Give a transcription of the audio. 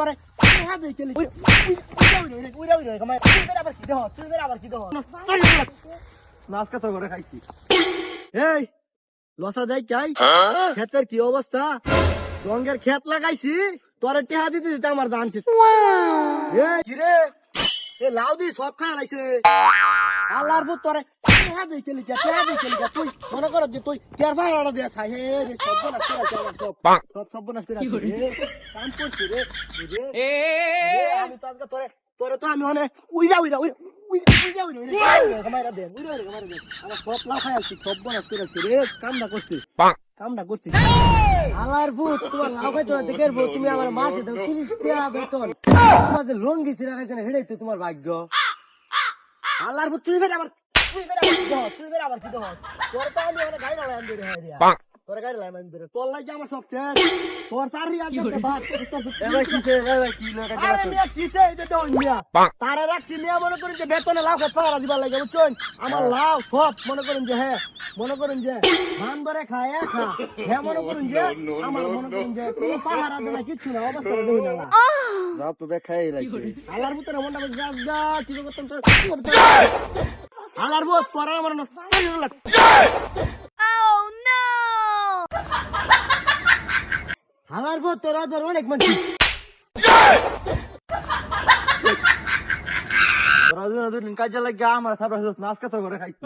তোরে টেহা দেই কেলি উইরা কমাই তুই আবার কি দেহ তুই আবার কি দেহ নাচ কত করে খাইছি এই লসা দেই চাই ক্ষেতের কি অবস্থা রঙের ক্ষেত লাগাইছি তোরে টেহা দিতে দিতে আমার জানছি এই কি রে এ লাউ দি সব খায় লাইছে আল্লাহর ভূত তোরে টেহা দেই কেলি তুই মনে কর যে তুই টের ভাই অর্ডার দিয়া খাই হে রে সব নাশ করে সব নাশ করে রে কাম করছিস রে আমি তো আজকে তোরে তো আমি মানে উইরা কামাইরা দে আমার সব লাউ খাই আছি সব নাশ করে রে কামটা করছিস আল্লাহর ভূত তোমার লাউ খাইতে দেখে তুমি আমার মাসে দাও 30 টাকা বেতন তোমাদের লোন দিছি রাখাইছে না হেডাই তো তোমার ভাগ্য আল্লাহর ভূত তুই আবার কি দাও তোর তো আমি মানে গাড়ি লাগাই আনবে রে তোর গাড়ি লাগাই আনবে তোর লাগি আমার সব শেষ তোর সারি আছে বাদ এবার কিসে কি লাগা আরে মিয়া কিসে এটা তো মিয়া তারে রাখছি মিয়া মনে করেন যে বেতনে লাউ খাই পারা দিবার লাগে বুঝছেন আমার লাউ সব মনে করেন যে ধান ধরে খায় খা হ্যাঁ মনে করেন যে আমার মনে করেন যে কোনো পাহারা দেনা কিচ্ছু না অবস্থা দেই না রাত তো দেখাই রাখছি আল্লাহর ভূতের মনটা যা কি করতেন তোর আল্লাহর ভূত পড়া আমার না আল্লাহর ভূত তোরা ধর অনেক মানছি তোরা কাজে লাগে আমার সাবরা নাচ কত করে খাইছি